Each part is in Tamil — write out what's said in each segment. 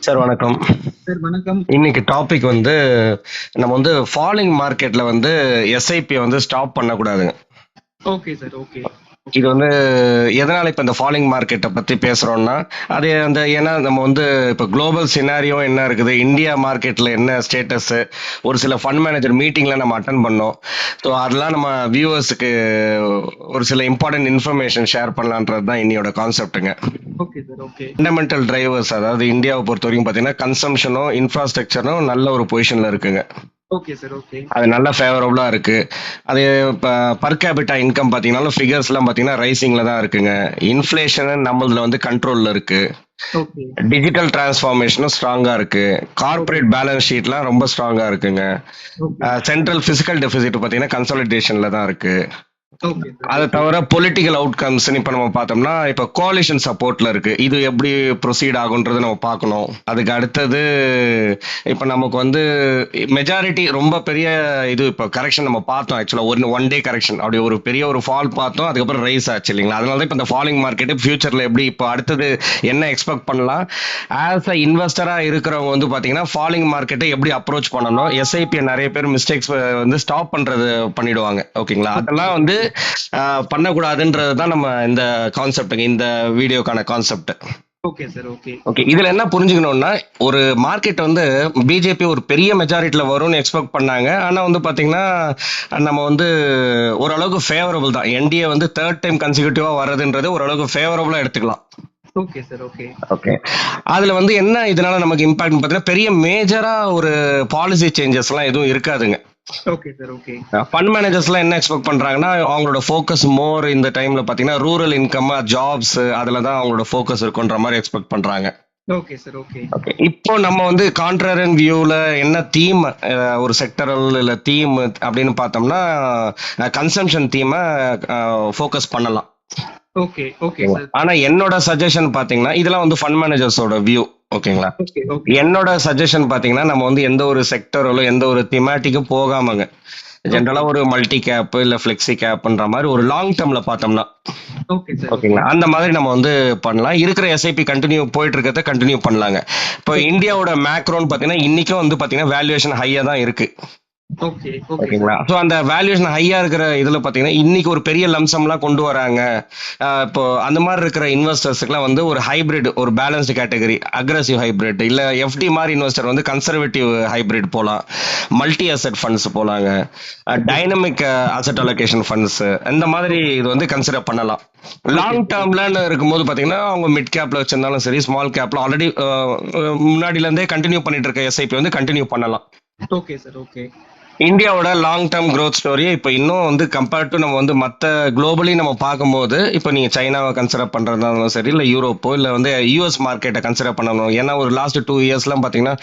சார் வணக்கம். சார் வணக்கம். இன்னைக்கு டாபிக் வந்து நம்ம வந்து ஃபாலிங் மார்க்கெட்ல வந்து எஸ்ஐபி வந்து ஸ்டாப் பண்ணக்கூடாதுங்க. Okay sir. ஓகே. இது வந்து எதனால இப்ப இந்த ஃபாலிங் மார்க்கெட்டை பத்தி பேசுறோம்னா, அது அந்த ஏன்னா நம்ம வந்து இப்ப குளோபல் சினாரியோ என்ன இருக்குது, இந்தியா மார்க்கெட்ல என்ன ஸ்டேட்டஸ், ஒரு சில ஃபண்ட் மேனேஜர் மீட்டிங்ல நம்ம அட்டன் பண்ணோம். ஸோ அதெல்லாம் நம்ம வியூவர்ஸுக்கு ஒரு சில இம்பார்ட்டன்ட் இன்ஃபர்மேஷன் ஷேர் பண்ணலான்றது தான் இன்னையோட கான்செப்ட்டுங்க. Okay sir. Okay. Fundamental drivers, அதாவது இந்தியாவை பொறுத்த வரைக்கும் பார்த்தீங்கன்னா கன்சம்ஷனும் இன்ஃப்ராஸ்ட்ரக்சரும் நல்ல ஒரு பொசிஷன்ல இருக்குங்க. Okay sir. ஓகே. அது நல்ல ஃபேவரபுளா இருக்கு. அது இப்போ பர் கேபிட்டா இன்கம் பார்த்தீங்கன்னாலும் ஃபிகர்ஸ்லாம் பார்த்தீங்கன்னா ரைசிங்ல தான் இருக்குங்க. இன்ஃப்ளேஷன் நம்மளதுல வந்து கண்ட்ரோல்ல இருக்கு. ஓகே. டிஜிட்டல் டிரான்ஸ்ஃபார்மேஷனும் ஸ்ட்ராங்கா இருக்கு. கார்ப்பரேட் பேலன்ஸ் ஷீட்லாம் ரொம்ப ஸ்ட்ராங்கா இருக்குங்க. ஓகே. சென்ட்ரல் பிசிக்கல் டெபிசிட் பார்த்தீங்கன்னா கன்சாலிடேஷன்ல தான் இருக்கு. Okay sir. அதை தவிர பொலிட்டிக்கல் அவுட்கம்ஸ் இப்ப நம்ம பார்த்தோம்னா இப்ப கோலிஷன் சப்போர்ட்ல இருக்கு. இது எப்படி ப்ரொசீட் ஆகுன்றது நம்ம பார்க்கணும். அதுக்கு அடுத்தது இப்ப நமக்கு வந்து மெஜாரிட்டி ரொம்ப பெரிய இது இப்ப கரெக்ஷன் நம்ம பார்த்தோம். ஆக்சுவலா ஒன் டே கரெக்ஷன் அப்படி ஒரு பெரிய ஒரு ஃபால் பார்த்தோம். அதுக்கப்புறம் ரைஸ் ஆச்சு இல்லைங்களா. அதனால தான் இப்ப இந்த ஃபாலிங் மார்க்கெட் ஃபியூச்சர்ல எப்படி இப்போ அடுத்தது என்ன எக்ஸ்பெக்ட் பண்ணலாம். ஆஸ் அ இன்வெஸ்டரா இருக்கிறவங்க வந்து பாத்தீங்கன்னா ஃபாலிங் மார்க்கெட்டை எப்படி அப்ரோச் பண்ணணும். எஸ்ஐபி நிறைய பேர் மிஸ்டேக்ஸ் வந்து ஸ்டாப் பண்றது பண்ணிடுவாங்க. ஓகேங்களா. அதெல்லாம் வந்து பண்ணக்கூடாதுன்றது தான் நம்ம இந்த கான்செப்ட், இந்த வீடியோக்கான concept. Okay sir. Okay. Okay, இதுல என்ன புரிஞ்சுக்கணும்னா, ஒரு மார்க்கெட் வந்து பிஜேபி ஒரு பெரிய மெஜாரிட்டில வரும்னு எக்ஸ்பெக்ட் பண்ணாங்க. ஆனா வந்து பாத்தீங்கன்னா நம்ம வந்து ஓரளவுக்கு ஃபேவரபிள் தான். என்டிஏ வந்து தேர்ட் டைம் கன்சிக்யூட்டிவா வர்றதுன்றது ஓரளவுக்கு ஃபேவரபிளா எடுத்துக்கலாம். Okay sir. ஓகே. ஓகே, அதுல வந்து என்ன இதனால நமக்கு இம்பாக்ட் பாத்தீங்கன்னா பெரிய மேஜரா ஒரு பாலிசி சேஞ்சஸ் எல்லாம் எதுவும் இருக்காதுங்க. Okay sir. ஓகே. ஃபண்ட் மேனேஜர்ஸ்லாம் என்ன எக்ஸ்பெக்ட் பண்றாங்கன்னா, அவங்களோட ஃபோக்கஸ் மோர் இந்த டைம்ல பாத்தீங்கன்னா ரூரல் இன்கம், ஜாப்ஸ், அதுல தான் அவங்களோட ஃபோக்கஸ் இருக்குன்ற மாதிரி எக்ஸ்பெக்ட் பண்றாங்க. Okay sir. ஓகே. ஓகே, இப்போ நம்ம வந்து கான்ட்ரரியன் வியூல என்ன தீம், ஒரு செக்டரல் இல்ல தீம் அப்படின்னு பார்த்தோம்னா கன்சம்ஷன் தீமை ஃபோக்கஸ் பண்ணலாம். ஓகே. Okay sir. ஆனா என்னோட சஜஷன் பாத்தீங்கன்னா இதெல்லாம் வந்து ஃபண்ட் மேனேஜர்ஸோட வியூ. ஓகேங்களா. ஓகே. ஓகே. என்னோட சஜஷன் பாத்தீங்கன்னா நம்ம வந்து எந்த ஒரு செக்டரோ எந்த ஒரு திமேட்டிக்கும் போகாமங்க, ஜென்ரலா ஒரு மல்டி கேப் இல்ல பிளெக்சி கேப்ன்ற மாதிரி ஒரு லாங் டேர்ம்ல பார்த்தோம்னா ஓகே சார். ஓகேங்களா, அந்த மாதிரி நம்ம வந்து பண்ணலாம். இருக்கிற எஸ்ஐபி கண்டினியூ போயிட்டு இருக்கிறத கண்டினியூ பண்ணலாங்க. இப்போ இந்தியாவோட மேக்ரோன்னு பாத்தீங்கன்னா இன்னைக்கும் வந்து பாத்தீங்கன்னா வேல்யூவேஷன் ஹையா தான் இருக்கு. ஓகே. ஓகே ஓகேங்களா. ஸோ அந்த வேல்யூஷன் ஹையா இருக்கிற இதுல பாத்தீங்கன்னா இன்னைக்கு ஒரு பெரிய லம்சம்லாம் கொண்டு வராங்க. இப்போ அந்த மாதிரி இருக்கிற இன்வெஸ்டர்ஸ்க்குலாம் வந்து ஒரு ஹைபிரிட், ஒரு பேலன்ஸ்டு கேட்டகரி, அக்ரெசிவ் ஹைபிரிட் இல்ல எஃப்டி மாதிரி இன்வெஸ்டர் வந்து கன்சர்வேட்டிவ் ஹைபிரிட் போலாம், மல்டி அசெட் ஃபண்ட்ஸ் போலாங்க, டைனமிக் அசெட் அலோகேஷன் ஃபண்ட்ஸ், இந்த மாதிரி இது வந்து கன்சிடர் பண்ணலாம். லாங் டேர்ம்ல இருக்கும்போது பாத்தீங்கன்னா அவங்க மிட் கேப்ல வச்சிருந்தாலும் சரி, ஸ்மால் கேப்ல ஆல்ரெடி முன்னாடில இருந்தே கண்டினியூ பண்ணிட்டு இருக்க எஸ்ஐபி வந்து கண்டினியூ பண்ணலாம். Okay sir. ஓகே. இந்தியாவோட லாங் டேர்ம் growth ஸ்டோரி இப்போ இன்னும் வந்து கம்பேர்ட் டு நம்ம வந்து மற்ற குளோபலி நம்ம பார்க்கும்போது, இப்போ நீங்க சைனாவை கன்சிடர் பண்றதா இருந்தாலும் சரி, இல்லை யூரோப்போ இல்லை வந்து யூஎஸ் மார்க்கெட்டை கன்சிடர் பண்ணணும். ஏன்னா ஒரு லாஸ்ட் 2 இயர்ஸ்லாம் பார்த்தீங்கன்னா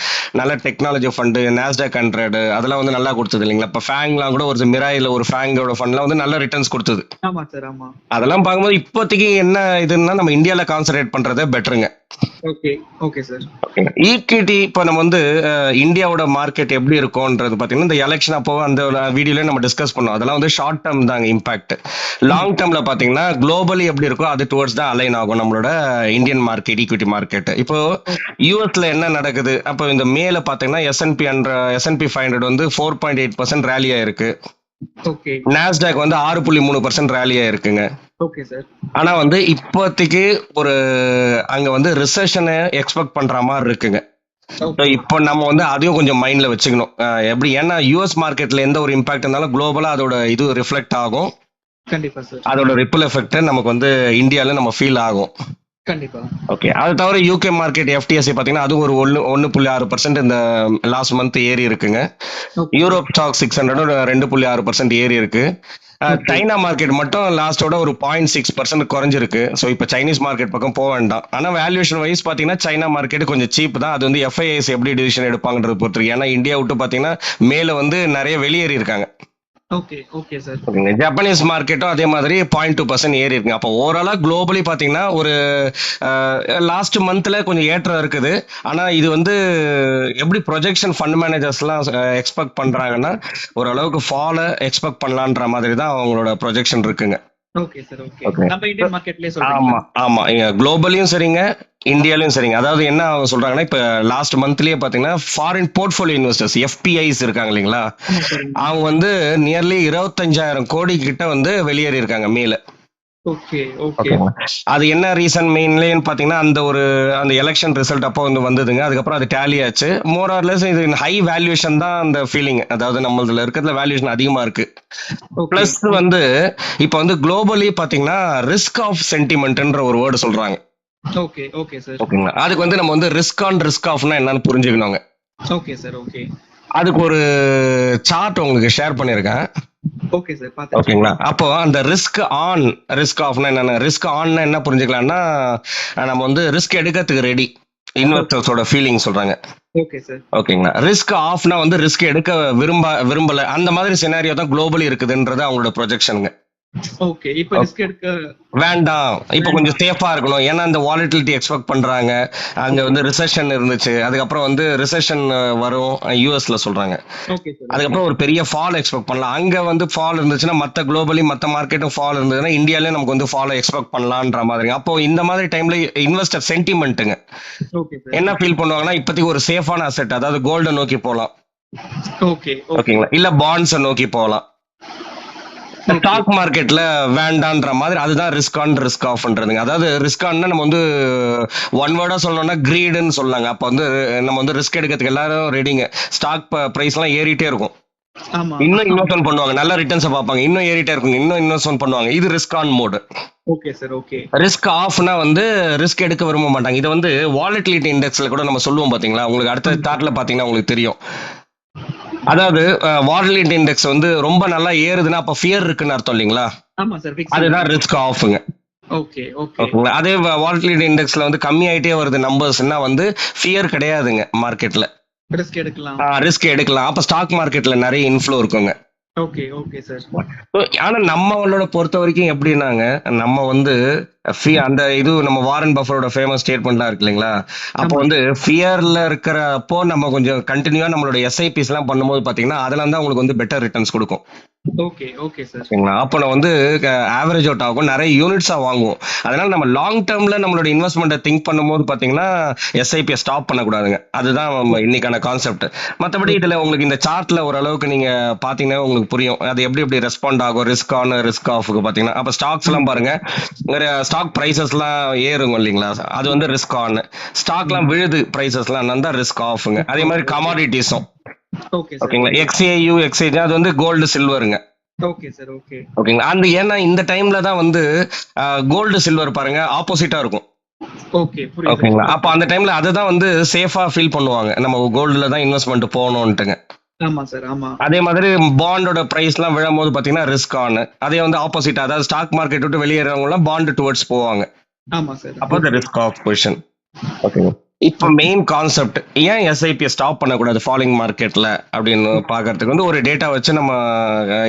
நல்ல டெக்னாலஜி ஃபண்டு, நாஸ்டாக் 100 அதெல்லாம் வந்து நல்லா கொடுத்தது இல்லைங்களா. இப்போ ஃபேங்லாம் கூட ஒரு மிராயில் ஒரு ஃபேங்கோட ஃபண்ட்லாம் வந்து நல்ல ரிட்டர்ன்ஸ் கொடுத்தது. ஆமா சார். ஆமா. அதெல்லாம் பார்க்கும்போது இப்போதைக்கு என்ன இதுன்னா நம்ம இந்தியாவில் கான்சன்ட்ரேட் பண்றதே பெட்டருங்க. ஓகே. Okay sir. ஈக்விட்டி இப்போ நம்ம வந்து இந்தியாவோட மார்க்கெட் எப்படி இருக்கும்ன்றது பார்த்தீங்கன்னா இந்த எலெக்ஷன் அப்போ அந்த வீடியோல நம்ம டிஸ்கஸ் பண்ணோம். அதெல்லாம் வந்து ஷார்ட் டேர்ம் தாங்க இம்பாக்ட். லாங் டேர்ம்ல பார்த்தீங்கன்னா குளோபலி எப்படி இருக்கோ அது டுவர்ட்ஸ் தான் அலைன் ஆகும் நம்மளோட இந்தியன் மார்க்கெட், ஈக்விட்டி மார்க்கெட். இப்போ யூஎஸ்ல என்ன நடக்குது, அப்போ இந்த மேல பார்த்தீங்கன்னா எஸ்என்பி 500 வந்து 4.8% ரேலி ஆயிருக்கு. ஓகே. நாஸ்டாக் வந்து 6.3% ரேலி ஆயிருக்குங்க. Okay sir. ஆனா வந்து இப்போதைக்கு ஒரு அங்க வந்து ரிசெஷனை எக்ஸ்பெக்ட் பண்ற மாதிரி இருக்குங்க. So இப்போ நம்ம வந்து அதையும் கொஞ்சம் மைண்ட்ல வச்சுக்கணும். எப்படி, ஏன்னா யூஎஸ் மார்க்கெட்ல எந்த ஒரு இம்பாக்ட் இருந்தாலும் குளோபலா அதோட இது ரிஃப்ளெக்ட் ஆகும். கண்டிப்பா சார். அதோட ரிப்பிள் எஃபெக்ட் நமக்கு வந்து இந்தியால நம்ம ஃபீல் ஆகும். கண்டிப்பா. ஓகே, அது தவிர யூகே மார்க்கெட் எஃப்டிஎஸ்சி பாத்தீங்கன்னா அது ஒரு 1.6% இந்த லாஸ்ட் மந்த் ஏறி இருக்குங்க. யூரோப் ஸ்டாக் 600 2.6% ஏறி இருக்கு. சைனா மார்க்கெட் மட்டும் லாஸ்டோட ஒரு 0.6% குறைஞ்சிருக்கு. ஸோ இப்போ சைனீஸ் மார்க்கெட் பக்கம் போக வேண்டாம். ஆனால் வேல்யூஷன் வைஸ் பார்த்தீங்கன்னா சைனா மார்க்கெட் கொஞ்சம் சீப் தான். அது வந்து எஃப்ஐஎஸ் எப்படி டிசிஷன் எடுப்பாங்கன்றது பொறுத்திருக்கு. ஏன்னா இந்தியா விட்டு பார்த்தீங்கன்னா மேலே வந்து நிறைய வெளியேறி இருக்காங்க. ஓகே. Okay sir. ஜப்பானீஸ் மார்க்கெட்டும் அதே மாதிரி 0.2% ஏறி இருக்குங்க. அப்போ ஓவராலா குளோபலி பாத்தீங்கன்னா ஒரு லாஸ்ட் மந்த்ல கொஞ்சம் ஏற்றம் இருக்குது. ஆனா இது வந்து எப்படி ப்ரொஜெக்ஷன் ஃபண்ட் மேனேஜர்ஸ்லாம் எக்ஸ்பெக்ட் பண்றாங்கன்னா ஓரளவுக்கு ஃபாலை எக்ஸ்பெக்ட் பண்ணலான்ற மாதிரி தான் அவங்களோட ப்ரொஜெக்ஷன் இருக்குங்க. Okay sir. ஓகே. ஓகே. நம்ம இந்தியன் மார்க்கெட்லயே சொல்றீங்களா? ஆமா, ஆமா. குளோபல்லயும் சரிங்க, இந்தியாலயும் சரிங்க. அதாவது என்ன சொல்றாங்கன்னா, இப்ப லாஸ்ட் மந்த்லயே பாத்தீங்கன்னா, ஃபாரின் போர்ட்ஃபோலியோ இன்வெஸ்டர்ஸ் எஃபிஐஸ் இருக்காங்க இல்லைங்களா? ஆமா சார். அவங்க வந்து நியர்லி 25,000 கோடி கிட்ட வந்து வெளியேறி இருக்காங்க மேல. Okay, okay. ஓகேங்களா? அது என்ன ரீசன் மெயின்லேன்னு பாத்தீங்கன்னா, அந்த எலெக்ஷன் ரிசல்ட் அப்போ வந்து வந்ததுங்க. அதுக்கப்புறம் அது டேலி ஆச்சு. மோர் ஆர் லெஸ் இது ஹை வேல்யூவேஷன் தான் அந்த ஃபீலிங். அதாவது நம்மளதுல இருக்கிறதுல வேல்யூவேஷன் அதிகமா இருக்கு. ஓகே. பிளஸ் வந்து இப்ப வந்து குளோபலி பாத்தீங்கன்னா ரிஸ்க் ஆஃப் சென்டிமெண்ட்ன்ற ஒரு வேர்டு சொல்றாங்க. Okay, okay sir. ஓகேங்களா? அதுக்கு வந்து நம்ம வந்து ரிஸ்க் ஆன் ரிஸ்க் ஆஃப்னா என்னன்னு புரிஞ்சுக்கணுங்க. Okay sir. ஓகே. அதுக்கு ஒரு சார்ட் உங்களுக்கு ஷேர் பண்ணியிருக்கேன். Okay sir. பாத்துட்டேன். ஓகேங்களா? அப்போ அந்த ரிஸ்க் ஆன் ரிஸ்க் ஆஃப்னா என்னன்னா, ரிஸ்க் ஆன்னா என்ன புரிஞ்சுக்கலாம்னா, நம்ம வந்து ரிஸ்க் எடுக்கிறதுக்கு ரெடி. இன்வெஸ்டர்ஸோட ஃபீலிங் சொல்றாங்க. Okay sir. ஓகேங்களா? ரிஸ்க் ஆஃப்னா வந்து ரிஸ்க் எடுக்க விரும்பல. அந்த மாதிரி சினாரியோ தான் குளோபலி இருக்குதுன்றது அவங்களோட ப்ரொஜெக்ஷனுங்க. ஓகே. இப்ப ரிஸ்க் எடுக்க வேண்டாம். இப்ப கொஞ்சம் சேஃபா இருக்கணும். ஏன்னா இந்த வாலட்டிலிட்டி எக்ஸ்பெக்ட் பண்றாங்க. அங்க வந்து ரிசெஷன் இருந்துச்சு. அதுக்கப்புறம் வந்து ரிசெஷன் வரும் யுஎஸ்ல சொல்றாங்க. Okay sir. அதுக்கப்புறம் ஒரு பெரிய ஃபால் எக்ஸ்பெக்ட் பண்ணலாம். அங்க வந்து ஃபால் இருந்துச்சுன்னா மத்த குளோபலி மத்த மார்க்கெட்டும் ஃபால் இருந்ததுன்னா இந்தியாலயும் நமக்கு வந்து ஃபாலோ எக்ஸ்பெக்ட் பண்ணலான்ற மாதிரி. அப்போ இந்த மாதிரி டைம்ல இன்வெஸ்டர் சென்டிமெண்ட்டுங்க ஓகே சார். என்ன ஃபீல் பண்ணுவாங்கன்னா, இப்போதைக்கு ஒரு சேஃபான அசெட் அதாவது கோல்ட நோக்கி போகலாம். Okay, okay. ஓகேங்களா? இல்ல பாண்ட்ஸை நோக்கி போகலாம். ஸ்டாக் மார்க்கெட்ல வேண்டான்ற மாதிரி அதுதான் ரிஸ்க் ஆன் ரிஸ்க் ஆஃப்ன்றதுங்க. அதாவது ரிஸ்க் ஆன்னா நம்ம வந்து ஒன் வேர்டா சொல்லணும்னா கிரீடுன்னு சொல்லாங்க. அப்ப வந்து நம்ம வந்து ரிஸ்க் எடுக்கிறதுக்கு எல்லாரும் ரெடிங்க. ஸ்டாக் பிரைஸ் எல்லாம் ஏறிட்டே இருக்கும். ஆமா. இன்னும் இன்வெஸ்ட்மெண்ட் பண்ணுவாங்க. நல்ல ரிட்டர்ன்ஸ் பார்ப்பாங்க. இன்னும் ஏறிட்டே இருக்கும். இன்னும் இன்வெஸ்ட்மெண்ட் பண்ணுவாங்க. இது risk on mode. Okay sir. Okay. Risk ஆஃப்னா வந்து ரிஸ்க் எடுக்க விரும்ப மாட்டாங்க. இது வந்து வாலட்டிலிட்டி இண்டெக்ஸ்ல கூட நம்ம சொல்லுவோம் பாத்தீங்களா? உங்களுக்கு அடுத்த சார்ட்ல பாத்தீங்கன்னா உங்களுக்கு தெரியும். அதாவது வாலட்டிலிட்டி இண்டெக்ஸ் வந்து ரொம்ப நல்லா ஏறுதுன்னா அப்ப ஃபியர் இருக்குன்னு அர்த்தம் இல்லைங்களா? ஆமா சார். அதுதான் ரிஸ்க் ஆஃப்ங்க. Okay, okay. ஓகேங்களா? அதே வாலட்டிலிட்டி இண்டெக்ஸ்ல வந்து கம்மி ஆயிட்டே வருது நம்பர்ஸ்னா வந்து ஃபியர் கிடையாதுங்க மார்க்கெட்ல. ரிஸ்க் எடுக்கலாம். ரிஸ்க் எடுக்கலாம். அப்ப ஸ்டாக் மார்க்கெட்ல நிறைய இன்ஃப்ளோ இருக்குங்க. Okay, okay sir. ஆனா நம்மளோட பொறுத்த வரைக்கும் எப்படின்னாங்க, நம்ம வந்து அந்த இது நம்ம வாரன் பஃபரோட ஃபேமஸ் ஸ்டேட்மெண்ட்லாம் இருக்கு இல்லைங்களா? அப்போ வந்து ஃபியர்ல இருக்கிறப்போ நம்ம கொஞ்சம் கண்டினியூவா நம்மளோட எஸ்ஐபிஸ் எல்லாம் பண்ணும்போது பாத்தீங்கன்னா அதுல தான் உங்களுக்கு வந்து பெட்டர் ரிட்டர்ன்ஸ் கொடுக்கும். Okay, okay sir. ஓகேங்களா? அப்போ நான் வந்து ஆவரேஜ் அவுட் ஆகும், நிறைய யூனிட்ஸா வாங்குவோம். அதனால நம்ம லாங் டேர்ம்ல நம்மளோட இன்வெஸ்ட்மெண்ட்டை திங்க் பண்ணும்போது பாத்தீங்கன்னா எஸ்ஐபியை ஸ்டாப் பண்ணக்கூடாதுங்க. அதுதான் நம்ம இன்னைக்கான கான்செப்ட். மற்றபடி இதுல உங்களுக்கு இந்த சார்ட்ல ஓரளவுக்கு நீங்க பாத்தீங்கன்னா உங்களுக்கு புரியும் அது எப்படி எப்படி ரெஸ்பாண்ட் ஆகும் ரிஸ்க் ஆன் ரிஸ்க் ஆஃப்க்கு பாத்தீங்கன்னா. அப்ப ஸ்டாக்ஸ் எல்லாம் பாருங்க, ஸ்டாக் பிரைசஸ் எல்லாம் ஏறுங்க இல்லைங்களா? அது வந்து ரிஸ்க் ஆன். ஸ்டாக் எல்லாம் விழுது பிரைசஸ் எல்லாம் தான் ரிஸ்க் ஆஃப்ங்க. அதே மாதிரி கமாடிட்டிஸும் ஓகே சார். ஓகேங்களா? எக்ஸ்ஏயு எக்ஸ்ஏஜ் அது வந்து கோல்டு சில்வருங்க. Okay sir. ஓகே. ஓகேங்களா? அந்த ஏன்னா இந்த டைம்ல தான் வந்து கோல்டு சில்வர் பாருங்க ஆப்போசிட்டா இருக்கும். ஓகே, புரியுது. ஓகேங்களா? அப்ப அந்த டைம்ல அதை தான் வந்து சேஃபா ஃபீல் பண்ணுவாங்க. நம்ம கோல்டுல தான் இன்வெஸ்ட்மெண்ட் போகணும்ட்டுங்க. ஆமா சார். ஆமா. அதே மாதிரி பாண்டோட பிரைஸ் எல்லாம் விழும்போது பாத்தீங்கன்னா ரிஸ்க் ஆன். அதே வந்து ஆப்போசிட், அதாவது ஸ்டாக் மார்க்கெட் விட்டு வெளியேறவங்க எல்லாம் பாண்ட் டுவர்ட்ஸ் போவாங்க. ஆமா சார். அப்போ the risk of position. ஓகேங்க. இப்போ மெயின் கான்செப்ட் ஏன் எஸ்ஐபி ஸ்டாப் பண்ணக்கூடாது ஃபாலிங் மார்க்கெட்ல அப்படின்னு பாக்குறதுக்கு வந்து ஒரு டேட்டா வச்சு நம்ம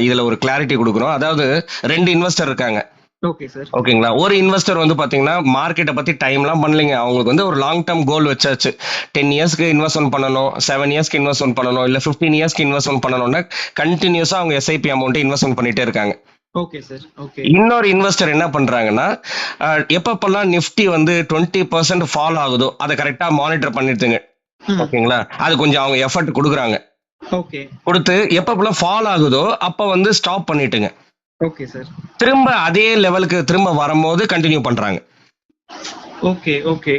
இதுல ஒரு கிளாரிட்டி கொடுக்குறோம். அதாவது 2 இன்வெஸ்டர் இருக்காங்க. Okay sir. ஓகேங்களா? ஒரு இன்வெஸ்டர் வந்து பாத்தீங்கன்னா மார்க்கெட்டை பத்தி டைம்லாம் பண்ணலைங்க. அவங்களுக்கு வந்து ஒரு லாங் டேர்ம் கோல் வச்சாச்சு. 10 இயர்ஸ்க்கு இன்வெஸ்ட்மெண்ட் பண்ணணும், 7 இயர்ஸ்க்கு இன்வெஸ்ட்மெண்ட் பண்ணணும், இல்ல 15 இயர்ஸ்க்கு இன்வெஸ்ட்மெண்ட் பண்ணணும்னா கண்டினியூஸா அவங்க எஸ்ஐபி அமௌண்ட் இன்வெஸ்ட்மெண்ட் பண்ணிட்டே இருக்காங்க. Okay sir. ஓகே. இன்னொரு இன்வெஸ்டர் என்ன பண்றாங்கன்னா, எப்பப்பெல்லாம் நிஃப்டி வந்து 20% ஃபால் ஆகுதோ அதை கரெக்டா மானிட்டர் பண்ணிட்டுங்க. ஓகேங்களா? அது கொஞ்சம் அவங்க எஃபர்ட் கொடுக்குறாங்க. ஓகே. கொடுத்து எப்பப்பெல்லாம் ஃபால் ஆகுதோ அப்ப வந்து ஸ்டாப் பண்ணிட்டுங்க. Okay sir. திரும்ப அதே லெவலுக்கு திரும்ப வரும்போது கண்டினியூ பண்றாங்க. Okay, okay.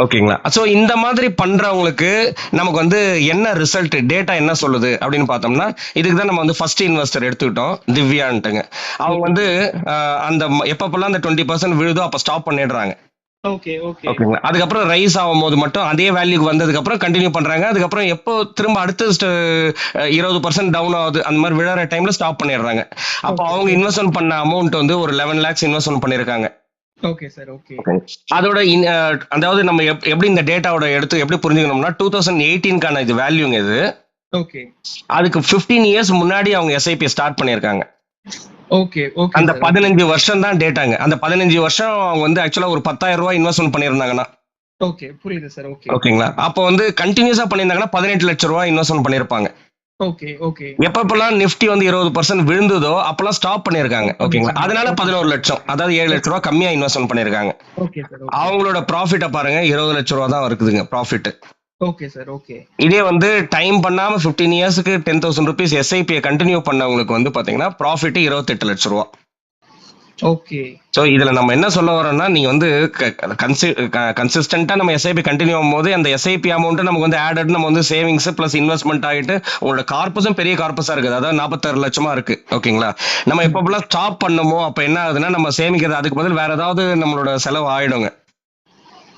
ஓகேங்களா? சோ இந்த மாதிரி பண்றவங்களுக்கு நமக்கு வந்து என்ன ரிசல்ட் டேட்டா என்ன சொல்லுது அப்படின்னு பார்த்தோம்னா, இதுக்கு தான் நம்ம வந்து ஃபர்ஸ்ட் இன்வெஸ்டர் எடுத்துக்கிட்டோம், திவ்யான்ட்டுங்க. அவங்க வந்து அந்த எப்பப்பெல்லாம் அந்த 20% விழுதோ அப்ப ஸ்டாப் பண்ணிடுறாங்க. Okay, okay. ஓகேங்களா? அதுக்கப்புறம் ரைஸ் ஆகும்போது மட்டும் அதே வேல்யூக்கு வந்ததுக்கு அப்புறம் கண்டினியூ பண்றாங்க. அதுக்கப்புறம் எப்போ திரும்ப அடுத்த 20% டவுன் ஆகுது அந்த மாதிரி விழற டைம்ல ஸ்டாப் பண்ணிடுறாங்க. அப்போ அவங்க இன்வெஸ்ட்மெண்ட் பண்ண அமௌண்ட் வந்து ஒரு 11 lakhs இன்வெஸ்ட்மெண்ட் பண்ணிருக்காங்க. Okay sir. ஓகே. அதோட அதாவது நம்ம எப்படி இந்த டேட்டாவோட எடுத்து எப்படி புரிஞ்சுக்கணும்னா 2018க்கான இது வேல்யூங்க இது. ஓகே. அதுக்கு 15 இயர்ஸ் முன்னாடி அவங்க எஸ்ஐபி ஸ்டார்ட் பண்ணிருக்காங்க. Okay, okay. அந்த 15 வருஷம் தான் டேட்டாங்க. அந்த 15 வருஷம் அவங்க வந்து ஆக்சுவலா ஒரு 10,000 ரூபாய் இன்வெஸ்ட்மெண்ட் பண்ணிருந்தாங்கன்னா. ஓகே, புரியுது சார். ஓகே. ஓகேங்களா? அப்போ வந்து கண்டினியூஸா பண்ணிருந்தாங்கன்னா 18 லட்சம் ரூபாய் இன்வெஸ்ட்மெண்ட் பண்ணிருப்பாங்க. Okay, okay. எப்பப்பெல்லாம் நிஃப்டி வந்து 20% விழுந்ததோ அப்பெல்லாம் ஸ்டாப் பண்ணியிருக்காங்க. ஓகேங்களா? அதனால 11 லட்சம் அதாவது 7 லட்சம் ரூபாய் கம்மியா இன்வெஸ்ட்மெண்ட் பண்ணியிருக்காங்க. Okay sir. ஓகே. அவங்களோட ப்ராஃபிட்ட பாருங்க 20 லட்சம் ரூபாய் தான் இருக்குதுங்க ப்ராஃபிட். Okay sir. ஓகே. இதே வந்து டைம் பண்ணாம 15 இயர்ஸ்க்கு 10,000 rupees எஸ்ஐபியை கண்டினியூ பண்ணவங்களுக்கு வந்து பாத்தீங்கன்னா ப்ராஃபிட் 28 லட்சம் ரூபாய். ஓகே. ஸோ இதுல நம்ம என்ன சொல்ல வரோம்னா நீங்க வந்து கன்சிஸ்டன்டா நம்ம எஸ்ஐபி கண்டினியூ ஆகும்போது அந்த எஸ்ஐபி அமௌண்ட் நமக்கு வந்து ஆடட் நம்ம வந்து சேவிங்ஸ் பிளஸ் இன்வெஸ்ட்மெண்ட் ஆகிட்டு உங்களோட கார்பஸும் பெரிய கார்பஸா இருக்குது, அதாவது 46 லட்சமா இருக்கு. ஓகேங்களா? நம்ம எப்பப்பெல்லாம் ஸ்டாப் பண்ணமோ அப்ப என்ன ஆகுதுன்னா நம்ம சேமிக்கிறது அதுக்கு பதில் வேற ஏதாவது நம்மளோட செலவு ஆயிடுங்க.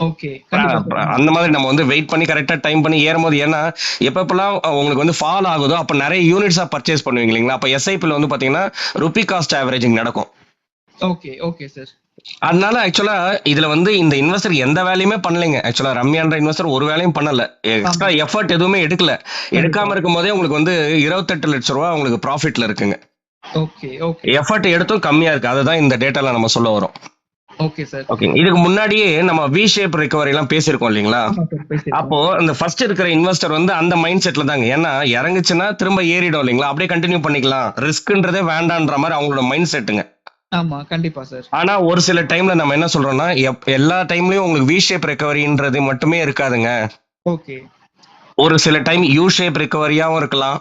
ஓகே. கண்டிப்பா சார். அந்த மாதிரி நம்ம வந்து வெயிட் பண்ணி கரெக்டா டைம் பண்ணி ஏறும்போது ஏன்னா எப்பப்பெல்லாம் உங்களுக்கு வந்து ஃபால் ஆகுதோ அப்ப நிறைய யூனிட்ஸா பர்ச்சேஸ் பண்ணுவீங்க இல்லைங்களா? அப்ப எஸ்ஐபில வந்து பாத்தீங்கன்னா ருபி காஸ்ட் ஆவரேஜிங் நடக்கும். Okay, okay sir. அதனால ஆக்சுவலா இதுல வந்து இந்த இன்வெஸ்டர் எந்த வேலையுமே பண்ணலைங்க. ஆக்சுவலா ரம்யான்ற இன்வெஸ்டர் ஒரு வேலையும் பண்ணல, எக்ஸ்ட்ரா எஃபர்ட் எதுவுமே எடுக்கல. எடுக்காம இருக்கும் போதே உங்களுக்கு வந்து 28 லட்சம் ரூபாய் உங்களுக்கு ப்ராஃபிட்ல இருக்குங்க. Okay, okay. எஃபர்ட் எடுத்தும் கம்மியா இருக்கு, அதுதான் இந்த டேட்டால நம்ம சொல்ல வரோம். Okay sir. ஓகே, இதுக்கு முன்னாடியே நம்ம வி ஷேப் ரிகவரி எல்லாம் பேசியிருக்கோம் இல்லைங்களா? ஆமா சார், பேசிருக்கோம். அப்போ அந்த ஃபர்ஸ்ட் இருக்கிற இன்வெஸ்டர் வந்து அந்த மைண்ட் செட்ல தாங்க, ஏன்னா இறங்குச்சுன்னா திரும்ப ஏறிடும் இல்லைங்களா, அப்படியே கண்டினியூ பண்ணிக்கலாம், ரிஸ்க்ன்றதே வேண்டான்ற மாதிரி அவங்களோட மைண்ட் செட்டுங்க. ஆமா, கண்டிப்பா சார். ஆனா ஒரு சில டைம்ல நம்ம என்ன சொல்றோம்னா எல்லா டைம்லயும் உங்களுக்கு வி ஷேப் ரெக்கவரின்றது மட்டுமே இருக்காதுங்க. ஓகே. ஒரு சில டைம் யூ ஷேப் ரெக்கவரியாவும் இருக்கலாம்,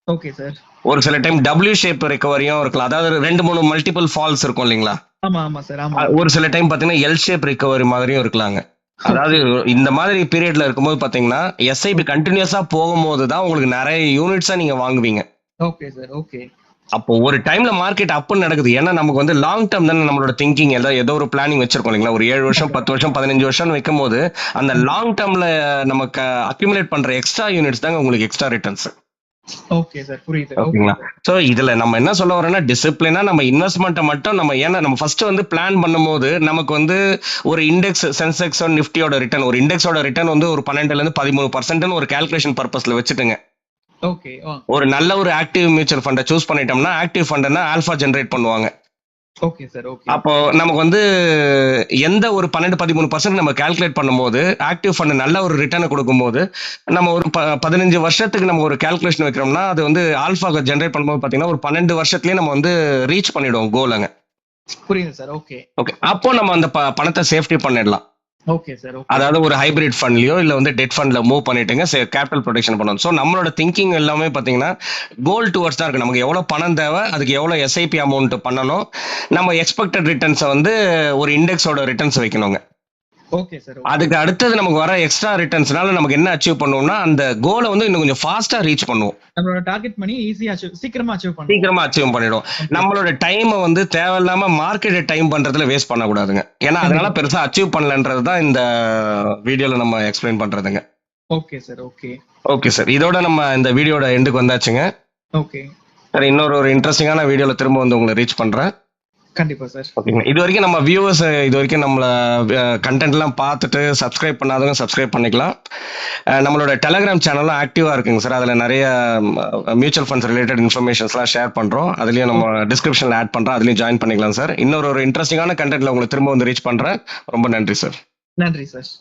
ஓகே சார். ஒரு சில டைம் டபிள்யூ ஷேப் ரெக்கவரியும் இருக்கலாம், அதாவது 2-3 மல்டிபிள் ஃபால்ஸ் இருக்கும் இல்லைங்களா? ஆமா, ஆமா சார். ஆமா. ஒரு சில டைம் பாத்தீங்கன்னா எல் ஷேப் ரெக்கவரி மாதிரியும் இருக்கலாங்க. அதாவது இந்த மாதிரி பீரியட்ல இருக்கும்போது பாத்தீங்கன்னா எஸ்ஐபி கண்டினியூஸா போகும்போது தான் உங்களுக்கு நிறைய யூனிட்ஸா நீங்க வாங்குவீங்க. Okay sir. ஓகே. அப்போ ஒரு டைம்ல மார்க்கெட் அப்னு நடக்குது, ஏன்னா நமக்கு வந்து லாங் டேர்ம் தானே நம்மளோட திங்கிங், ஏதோ ஒரு பிளானிங் வச்சிருக்கோம் இல்லைங்களா? ஒரு 7 வருஷம் 10 வருஷம் 15 வருஷம் வைக்கும் போது அந்த லாங் டேர்ம்ல நமக்கு அக்யூமுலேட் பண்ற எக்ஸ்ட்ரா யூனிட்ஸ் தாங்க உங்களுக்கு எக்ஸ்ட்ரா ரிட்டர்ன்ஸ். ஓகே சார், புரியுது. ஓகேங்களா? சோ இதுல நம்ம என்ன சொல்ல வரோம்னா டிசிப்ளினா நம்ம இன்வெஸ்ட்மெண்ட்டை மட்டும் நம்ம, ஏன்னா நம்ம ஃபர்ஸ்ட் வந்து பிளான் பண்ணும்போது நமக்கு வந்து ஒரு இண்டெக்ஸ் சென்செக்ஸ் நிஃப்டியோட ரிட்டர்ன், ஒரு இண்டெக்ஸோட ரிட்டர்ன் வந்து ஒரு 12ல இருந்து 13% ஒரு கால்குலேஷன் பர்பஸ்ல வச்சுட்டுங்க. ஓகே. ஒரு நல்ல ஒரு ஆக்டிவ் மியூச்சுவல் ஃபண்டை சூஸ் பண்ணிட்டோம்னா ஆக்டிவ் ஃபண்ட்னா ஆல்பா ஜெனரேட் பண்ணுவாங்க. Okay sir. ஓகே. அப்போ நமக்கு வந்து எந்த ஒரு 12-13% நம்ம கால்குலேட் பண்ணும்போது ஆக்டிவ் ஃபண்ட் நல்ல ஒரு ரிட்டர்னை கொடுக்கும்போது நம்ம ஒரு 15 வருஷத்துக்கு நம்ம ஒரு கால்குலேஷன் வைக்கிறோம்னா அது வந்து ஆல்பா ஜெனரேட் பண்ணும்போது பாத்தீங்கன்னா ஒரு 12 வருஷத்துலயே நம்ம வந்து ரீச் பண்ணிடுவோம் கோலங்க. புரியுது சார். ஓகே. ஓகே, அப்போ நம்ம அந்த பணத்தை சேஃப்டி பண்ணிடலாம். Okay sir. ஓகே. அதாவது ஒரு ஹைபிரிட் ஃபண்ட்லயோ இல்ல வந்து டெட் ஃபண்ட்ல மூவ் பண்ணிட்டுங்க கேபிட்டல் ப்ரொடெக்ஷன் பண்ணணும். ஸோ நம்மளோட திங்கிங் எல்லாமே பாத்தீங்கன்னா கோல் டுவர்ட்ஸ் தான் இருக்கு. நமக்கு எவ்வளவு பணம் தேவை, அதுக்கு எவ்வளவு எஸ்ஐபி அமௌண்ட் பண்ணணும், நம்ம எக்ஸ்பெக்டட் ரிட்டர்ன்ஸை வந்து ஒரு இண்டெக்ஸோட ரிட்டர்ன்ஸ் வைக்கணுங்க. Okay sir. அதுக்கு அடுத்தது நமக்கு வர எக்ஸ்ட்ரா ரிட்டர்ன்ஸ்னால நமக்கு என்ன அச்சீவ் பண்ணுவோம்னா அந்த கோலை வந்து இன்னும் கொஞ்சம் ஃபாஸ்டா ரீச் பண்ணுவோம், நம்மளோட டார்கெட் பண்ணி ஈஸியா சீக்கிரமா அச்சீவ் பண்ணுவோம். சீக்கிரமா அச்சீவ் பண்ணிடும். நம்மளோட டைமை வந்து தேவையில்லாம மார்க்கெட் டைம் பண்றதுல வேஸ்ட் பண்ணக்கூடாதுங்க, ஏன்னா அதனால பெருசா அச்சீவ் பண்ணலன்றது தான் இந்த வீடியோல நம்ம எக்ஸ்பிளைன் பண்றதுங்க. Okay sir. Okay. Okay sir, இதோட நம்ம இந்த வீடியோட எண்டுக்கு வந்தாச்சுங்க. ஓகே சார், இன்னொரு இன்ட்ரெஸ்டிங்கான வீடியோல திரும்ப வந்து உங்களை ரீச் பண்றேன். கண்டிப்பா சார். ஓகேங்க, இது வரைக்கும் நம்ம வியூவர்ஸ் இது வரைக்கும் நம்மள கண்டென்ட் எல்லாம் பார்த்துட்டு சப்ஸ்கிரைப் பண்ணாதவங்க சப்ஸ்கிரைப் பண்ணிக்கலாம். நம்மளோட டெலிகிராம் சேனலும் ஆக்டிவா இருக்குங்க சார், அதுல நிறைய மியூச்சுவல் ஃபண்ட்ஸ் ரிலேட்டட் இன்ஃபர்மேஷன்ஸ்லாம் ஷேர் பண்றோம், அதுலயும் நம்ம டிஸ்கிரிப்ஷன்ல ஆட் பண்றோம், அதுலயும் ஜாயின் பண்ணிக்கலாம் சார். இன்னொரு இன்ட்ரெஸ்டிங்கான கண்டென்ட்ல உங்களை திரும்ப வந்து ரீச் பண்றேன். ரொம்ப நன்றி சார். நன்றி சார்.